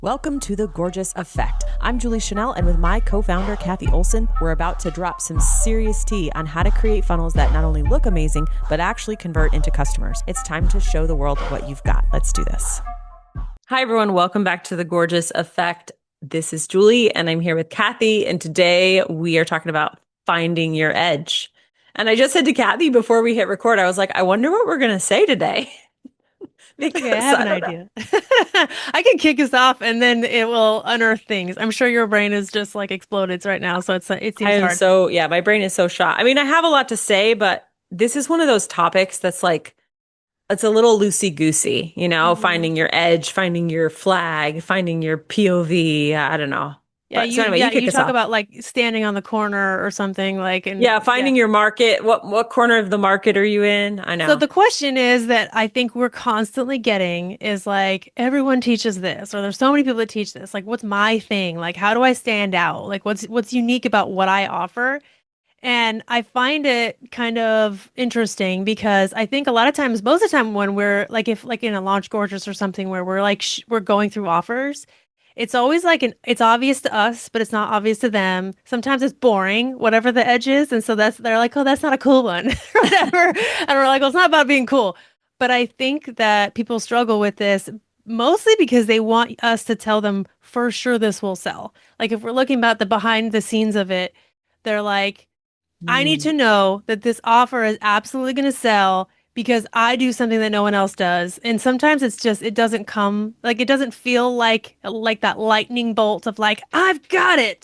Welcome to The Gorgeous Effect. I'm Julie Chenell, and with my co-founder, Cathy Olson, we're about to drop some serious tea on how to create funnels that not only look amazing, but actually convert into customers. It's time to show the world what you've got. Let's do this. Hi, everyone. Welcome back to The Gorgeous Effect. This is Julie, and I'm here with Cathy, and today we are talking about finding your edge. And I just said to Cathy before we hit record, I was like, I wonder what we're going to say today. Okay, I have an idea. I can kick us off and then it will unearth things. I'm sure your brain is just like exploded right now, so it I seems am hard. so, yeah, my brain is so shot. I mean, I have a lot to say, but this is one of those topics that's like, it's a little loosey-goosey, hmm finding your edge, finding your flag, finding your POV. I don't know. Yeah, But so anyway, you you kick us talk off. about like standing on the corner or something like Yeah, and yeah. finding your market. What corner of the market are you in? I So know. the question is that I think we're constantly getting is like everyone teaches this or there's so many people that teach this. Like what's my thing? Like how do I stand out? Like what's unique about what I offer? And I find it kind of interesting because I think a lot of times, most of the time when we're like, if like in a Launch Gorgeous or something where we're like, we're going through offers, it's always like it's obvious to us, but it's not obvious to them. Sometimes it's boring, whatever the edge is. And so they're like, oh, that's not a cool one or whatever. And we're like, well, it's not about being cool. But I think that people struggle with this mostly because they want us to tell them for sure this will sell. Like if we're looking about the behind the scenes of it, they're like, I need Hmm. to know that this offer is absolutely going to sell because I do something that no one else does. And sometimes it's just it doesn't come like it doesn't feel like that lightning bolt of like I've got it.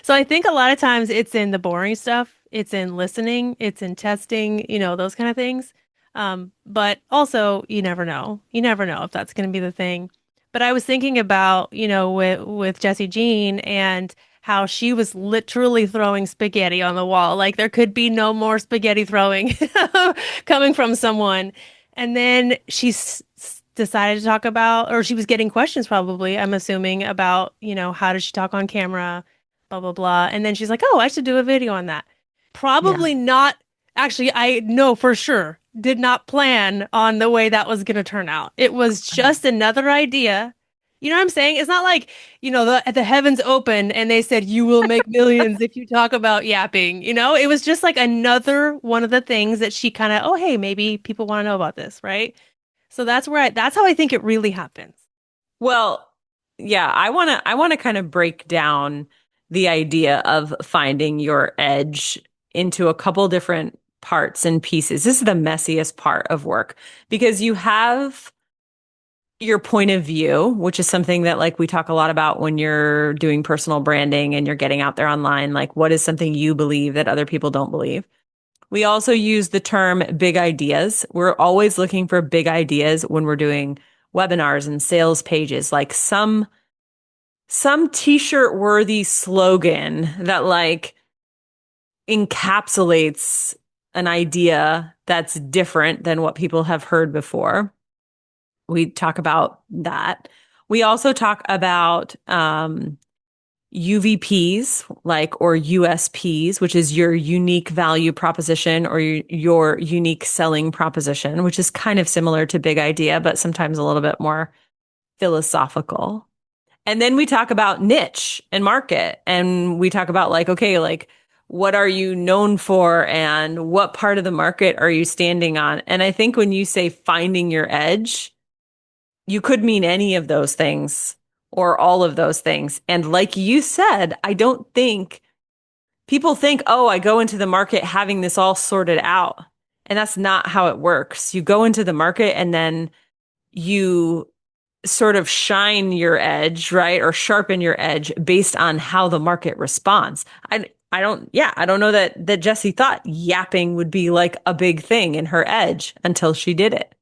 So I think a lot of times it's in the boring stuff, it's in listening, it's in testing, those kind of things. But also you never know. You never know if that's going to be the thing. But I was thinking about, with Jessie Jean and how she was literally throwing spaghetti on the wall. Like there could be no more spaghetti throwing coming from someone. And then decided to talk about, or she was getting questions probably, I'm assuming, about, how does she talk on camera, blah, blah, blah. And then she's like, oh, I should do a video on that. Yeah. Probably not. Actually, I know for sure did not plan on the way that was going to turn out. It was just another idea. You know what I'm saying? It's not like the heavens open and they said you will make millions if you talk about yapping. It was just like another one of the things that she kind of, oh, hey, maybe people want to know about this, right? So that's how I think it really happens. Well, yeah, I want to kind of break down the idea of finding your edge into a couple different parts and pieces. This is the messiest part of work because you have your point of view, which is something that like we talk a lot about when you're doing personal branding and you're getting out there online, like what is something you believe that other people don't believe. We also use the term big ideas. We're always looking for big ideas when we're doing webinars and sales pages, like some t-shirt worthy slogan that like encapsulates an idea that's different than what people have heard before. We talk about that. We also talk about UVPs, like or USPs, which is your unique value proposition or your unique selling proposition, which is kind of similar to big idea, but sometimes a little bit more philosophical. And then we talk about niche and market, and we talk about like, okay, like what are you known for and what part of the market are you standing on? And I think when you say finding your edge, you could mean any of those things or all of those things. And like you said, I don't think people think, oh, I go into the market having this all sorted out. And that's not how it works. You go into the market and then you sort of shine your edge, right? Or sharpen your edge based on how the market responds. I don't know that Jessie thought yapping would be like a big thing in her edge until she did it.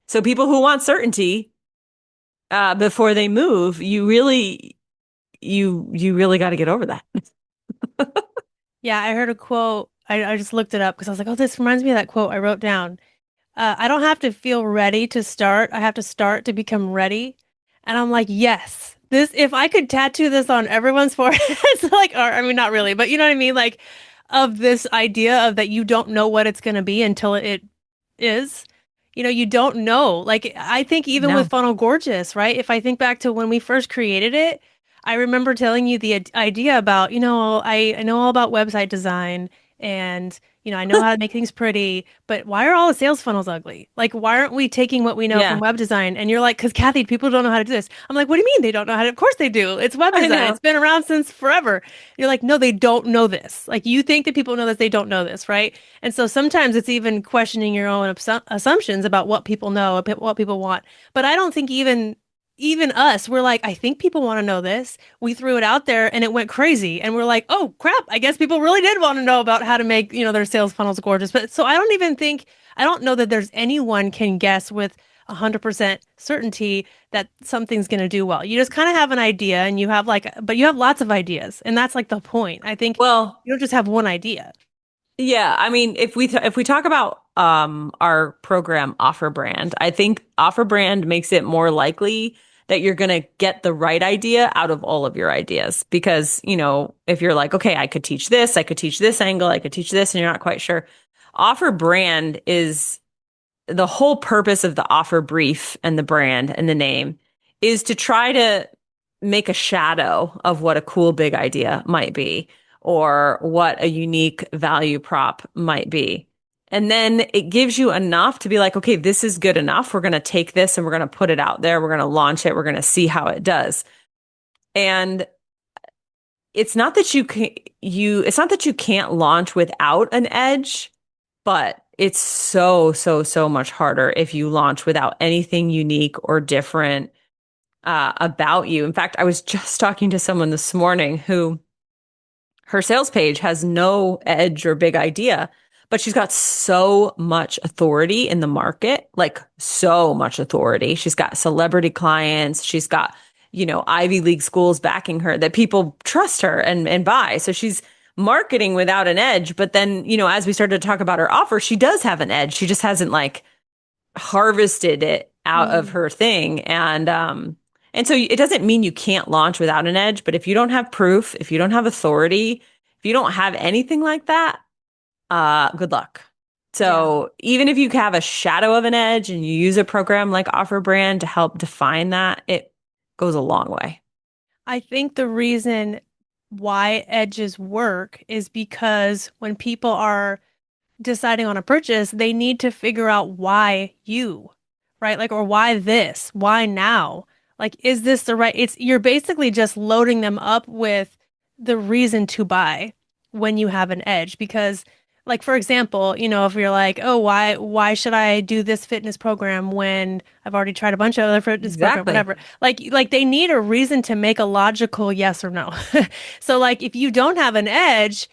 So people who want certainty before they move, you really got to get over that. Yeah, I heard a quote. I just looked it up because I was like, oh, this reminds me of that quote I wrote down. I don't have to feel ready to start. I have to start to become ready. And I'm like, yes, this, if I could tattoo this on everyone's foreheads, like, or I mean, not really, but you know what I mean? Like, of this idea of that you don't know what it's going to be until it is. You don't know. Like, I think even with No. Funnel Gorgeous, right? If I think back to when we first created it, I remember telling you the idea about, I know all about website design and, I know how to make things pretty, but why are all the sales funnels ugly? Like, why aren't we taking what we know from Yeah, web design? And you're like, because Kathy, people don't know how to do this. I'm like, what do you mean they don't know how to? Of course they do. It's web I design. know. It's been around since forever. You're like, no, they don't know this. Like, you think that people know this, they don't know this, right? And so sometimes it's even questioning your own assumptions about what people know, what people want. But I don't think even us, we're like, I think people want to know this. We threw it out there and it went crazy. And we're like, oh crap, I guess people really did want to know about how to make, their sales funnels gorgeous. But so I don't know that there's anyone can guess with 100% certainty that something's going to do well. You just kind of have an idea and but you have lots of ideas. And that's like the point. I think Well, you don't just have one idea. yeah, I mean, if we talk about our program Offer Brand, I think Offer Brand makes it more likely that you're going to get the right idea out of all of your ideas because, if you're like, okay, I could teach this angle, I could teach this, and you're not quite sure. Offer Brand is the whole purpose of the offer brief and the brand and the name is to try to make a shadow of what a cool big idea might be or what a unique value prop might be. And then it gives you enough to be like, okay, this is good enough. We're going to take this and we're going to put it out there. We're going to launch it. We're going to see how it does. And it's not that it's not that you can't launch without an edge, but it's so much harder if you launch without anything unique or different about you. In fact, I was just talking to someone this morning who her sales page has no edge or big idea, but she's got so much authority in the market, like so much authority. She's got celebrity clients. She's got, Ivy League schools backing her that people trust her and buy. So she's marketing without an edge. But then, as we started to talk about her offer, she does have an edge. She just hasn't like harvested it out of Mm. her thing. And so it doesn't mean you can't launch without an edge, but if you don't have proof, if you don't have authority, if you don't have anything like that, good luck. Yeah. So even if you have a shadow of an edge and you use a program like Offer Brand to help define that, it goes a long way. I think the reason why edges work is because when people are deciding on a purchase, they need to figure out why you, right? Like, or why this? Why now? Like, is this the right? You're basically just loading them up with the reason to buy when you have an edge. Because, like, for example, if you're like, oh, why should I do this fitness program when I've already tried a bunch of other fitness program, Exactly. whatever. Like they need a reason to make a logical yes or no. So, like, if you don't have an edge,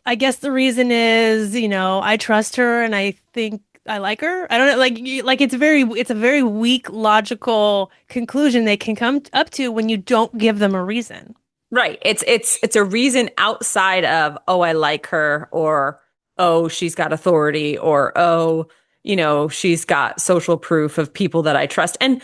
I guess the reason is, I trust her and I think I like her. I don't know, like it's a very weak logical conclusion they can come up to when you don't give them a reason. Right. It's a reason outside of, oh, I like her, or oh, she's got authority, or oh, she's got social proof of people that I trust. And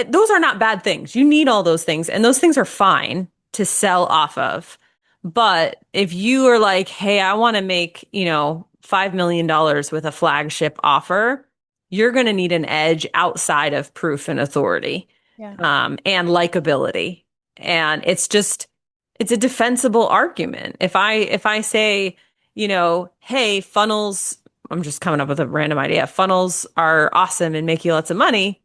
those are not bad things. You need all those things, and those things are fine to sell off of. But if you are like, hey, I want to make, $5 million with a flagship offer, you're going to need an edge outside of proof and authority, Yeah. and likability. And it's a defensible argument. If I say, hey, funnels, I'm just coming up with a random idea. Funnels are awesome and make you lots of money.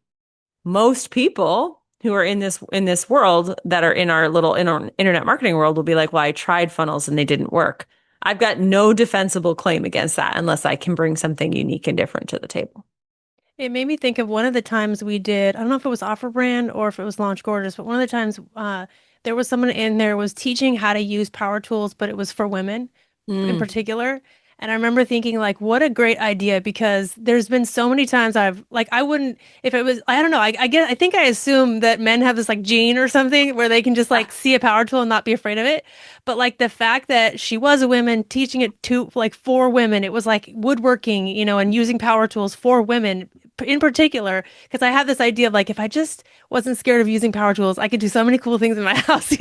Most people who are in this world that are in our little internet marketing world will be like, well, I tried funnels and they didn't work. I've got no defensible claim against that unless I can bring something unique and different to the table. It made me think of one of the times we did, I don't know if it was Offer Brand or if it was Launch Gorgeous, but one of the times there was someone in there was teaching how to use power tools, but it was for women in Mm. particular. And I remember thinking like, what a great idea because there's been so many times I wouldn't, if it was, I don't know, I think I assume that men have this like gene or something where they can just like see a power tool and not be afraid of it. But like the fact that she was a woman teaching it to like for women, it was like woodworking, and using power tools for women in particular, because I have this idea of like, if I just wasn't scared of using power tools, I could do so many cool things in my house.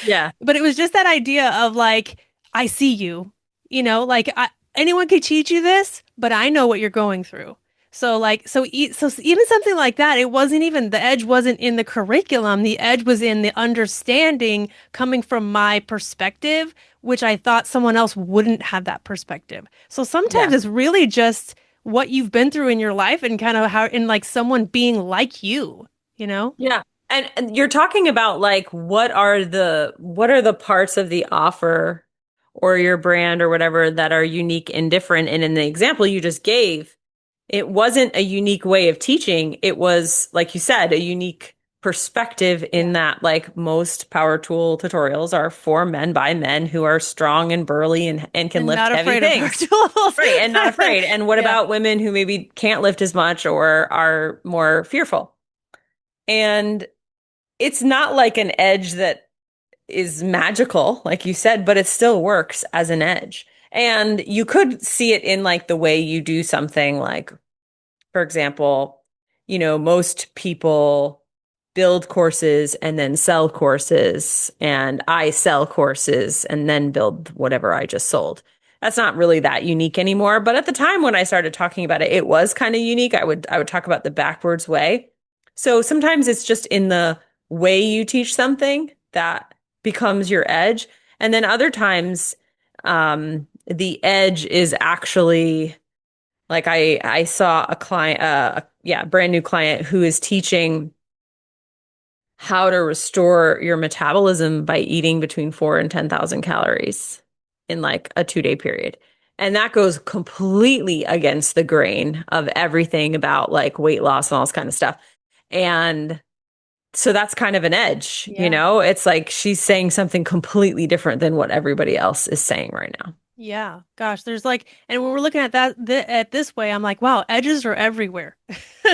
Yeah. But it was just that idea of like, I see you, like anyone could teach you this, but I know what you're going through. So even something like that, it wasn't even the edge wasn't in the curriculum. The edge was in the understanding coming from my perspective, which I thought someone else wouldn't have that perspective. So sometimes Yeah. it's really just what you've been through in your life and kind of how in like someone being like you, you know? Yeah. And you're talking about like what are the parts of the offer or your brand or whatever that are unique and different. And in the example you just gave, it wasn't a unique way of teaching. It was, like you said, a unique perspective in Yeah. that like most power tool tutorials are for men by men who are strong and burly and can And lift not heavy afraid of power things. tools. Right. And not afraid. And what Yeah. about women who maybe can't lift as much or are more fearful? And it's not like an edge that is magical, like you said, but it still works as an edge. And you could see it in like the way you do something like, for example, most people build courses and then sell courses, and I sell courses and then build whatever I just sold. That's not really that unique anymore, but at the time when I started talking about it, it was kind of unique. I would talk about the backwards way. So sometimes it's just in the way you teach something that becomes your edge, and then other times the edge is actually like I saw a client, a brand new client who is teaching how to restore your metabolism by eating between 4 and 10,000 calories in like a 2 day period. And that goes completely against the grain of everything about like weight loss and all this kind of stuff. And so that's kind of an edge, Yeah. It's like she's saying something completely different than what everybody else is saying right now. Yeah, gosh, there's like, and when we're looking at at this way, I'm like, wow, edges are everywhere.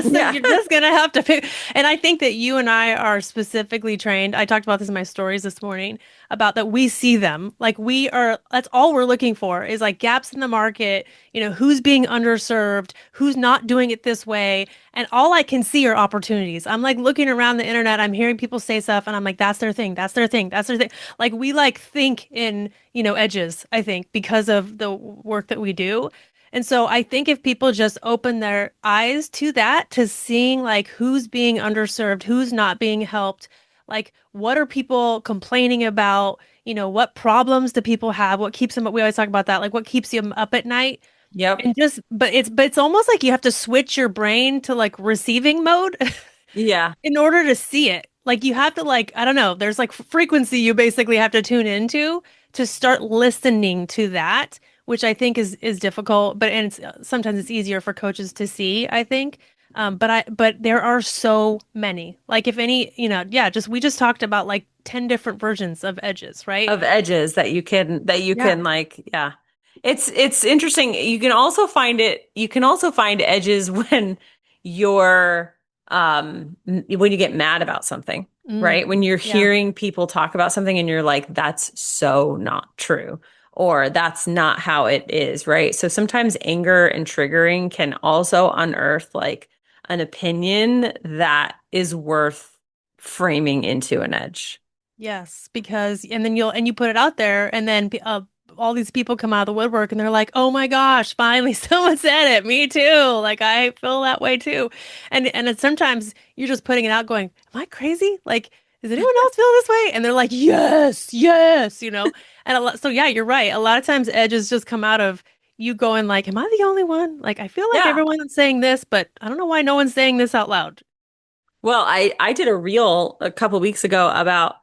So Yeah. you're just gonna have to pick. And I think that you and I are specifically trained. I talked about this in my stories this morning about that we see them. Like we are, that's all we're looking for is like gaps in the market, who's being underserved, who's not doing it this way. And all I can see are opportunities. I'm like looking around the internet, I'm hearing people say stuff, and I'm like, that's their thing, that's their thing, that's their thing. Like we like think in edges, I think, because of the work that we do. And so I think if people just open their eyes to that, to seeing like who's being underserved, who's not being helped, like what are people complaining about, what problems do people have, what keeps them, we always talk about that, like what keeps you up at night. Yep. And just, but it's almost like you have to switch your brain to like receiving mode Yeah. in order to see it. Like you have to like, I don't know, there's like frequency you basically have to tune into to start listening to that, which I think is difficult, but and sometimes it's easier for coaches to see, I think. But there are so many. Like if any, yeah, just we just talked about like 10 different versions of edges, right? Of edges that you can Yeah. like, yeah. It's interesting. You can also find edges when you're when you get mad about something, right? Mm, When you're yeah. hearing people talk about something and you're like, that's so not true, or that's not how it is, right? So sometimes anger and triggering can also unearth like an opinion that is worth framing into an edge. Yes, because and then you put it out there, and then all these people come out of the woodwork, and they're like, "Oh my gosh, finally someone said it. Me too. Like I feel that way too." And it's sometimes you're just putting it out, going, "Am I crazy? Like, does anyone else feel this way?" And they're like, "Yes, yes," And so yeah, you're right. A lot of times edges just come out of you going like, "Am I the only one? Like I feel like Yeah. everyone's saying this, but I don't know why no one's saying this out loud." Well, I did a reel a couple weeks ago about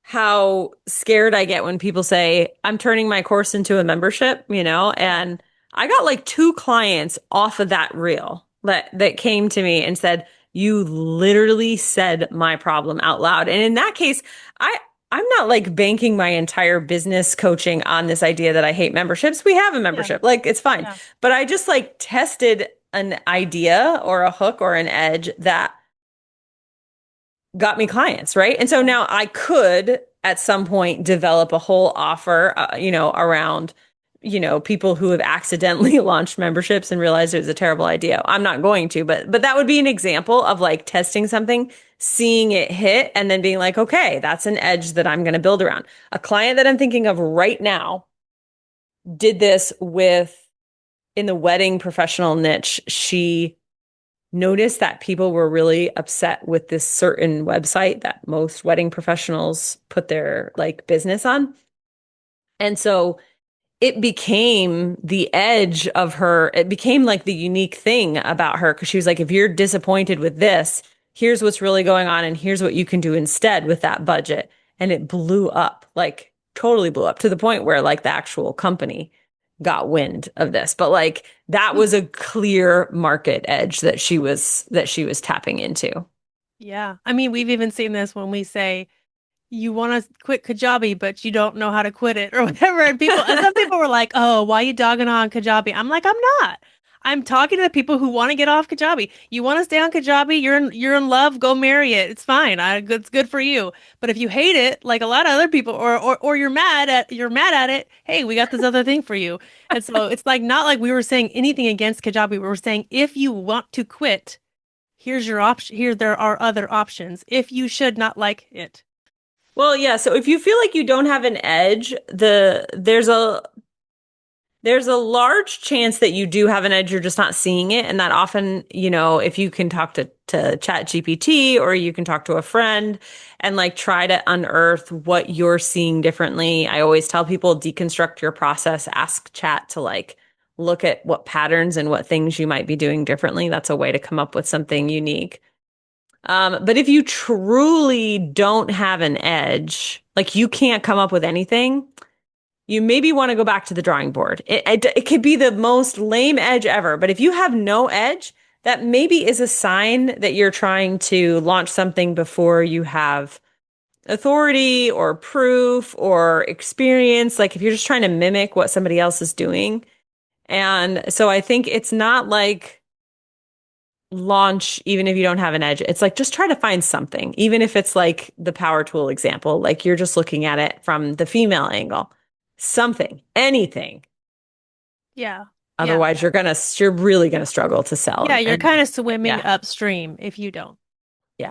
how scared I get when people say, I'm turning my course into a membership, Yeah. and I got like two clients off of that reel that came to me and said, you literally said my problem out loud. And in that case, I'm not like banking my entire business coaching on this idea that I hate memberships. We have a Yeah. membership. Like it's fine. Yeah. But I just like tested an idea or a hook or an edge that got me clients, right? And so Yeah. now I could at some point develop a whole offer, around, people who have accidentally launched memberships and realized it was a terrible idea. I'm not going to, but that would be an example of like testing something, seeing it hit, and then being like, okay, that's an edge that I'm going to build around. A client that I'm thinking of right now did this with in the wedding professional niche. She noticed that people were really upset with this certain website that most wedding professionals put their like business on. And so it became the edge of her. It became like the unique thing about her because she was like, if you're disappointed with this, here's what's really going on, and here's what you can do instead with that budget. And it blew up, like totally blew up to the point where like the actual company got wind of this. But like that was a clear market edge that she was tapping into. Yeah. I mean, we've even seen this when we say you want to quit Kajabi, but you don't know how to quit it or whatever. And some people were like, "Oh, why are you dogging on Kajabi?" I'm like, "I'm not. I'm talking to the people who want to get off Kajabi. You want to stay on Kajabi? You're in love. Go marry it. It's fine. It's good for you. But if you hate it, like a lot of other people, or you're mad at it. Hey, we got this other thing for you. And so it's like not like we were saying anything against Kajabi. We were saying if you want to quit, here's your option. Here there are other options. If you should not like it. Well, yeah, so if you feel like you don't have an edge, there's a large chance that you do have an edge, you're just not seeing it. And that often, if you can talk to Chat GPT or you can talk to a friend and like try to unearth what you're seeing differently. I always tell people deconstruct your process, ask Chat to like look at what patterns and what things you might be doing differently. That's a way to come up with something unique. But if you truly don't have an edge, like you can't come up with anything, you maybe want to go back to the drawing board. It could be the most lame edge ever, but if you have no edge, that maybe is a sign that you're trying to launch something before you have authority or proof or experience. Like if you're just trying to mimic what somebody else is doing. And so I think it's not like launch even if you don't have an edge. It's like just try to find something, even if it's like the power tool example, like you're just looking at it from the female angle. Something, anything. Yeah. Yeah. Otherwise, you're really gonna struggle to sell. Yeah, you're kind of Yeah, swimming upstream if you don't. yeah,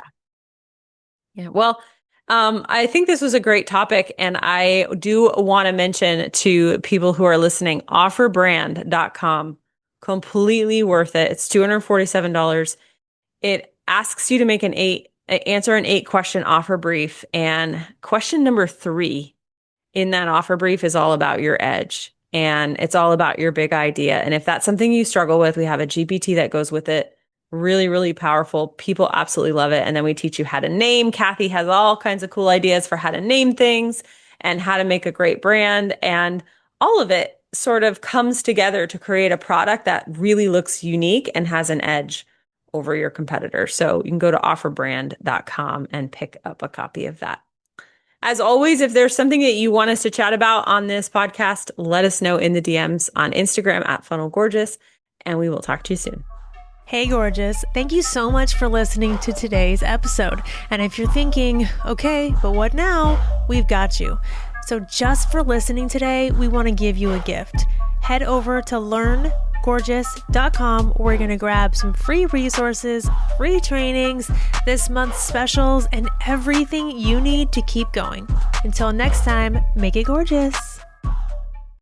yeah. Well, I think this was a great topic, and I do want to mention to people who are listening, offerbrand.com, completely worth it. It's $247. It asks you to make answer an 8 question offer brief, and question number 3 in that offer brief is all about your edge and it's all about your big idea. And if that's something you struggle with, we have a GPT that goes with it. Really, really powerful. People absolutely love it. And then we teach you how to name. Cathy has all kinds of cool ideas for how to name things and how to make a great brand. And all of it sort of comes together to create a product that really looks unique and has an edge over your competitor. So you can go to offerbrand.com and pick up a copy of that. As always, if there's something that you want us to chat about on this podcast, let us know in the DMs on Instagram at Funnel Gorgeous, and we will talk to you soon. Hey, gorgeous. Thank you so much for listening to today's episode. And if you're thinking, okay, but what now? We've got you. So just for listening today, we want to give you a gift. Head over to learngorgeous.com. We're going to grab some free resources, free trainings, this month's specials, and everything you need to keep going. Until next time, make it gorgeous.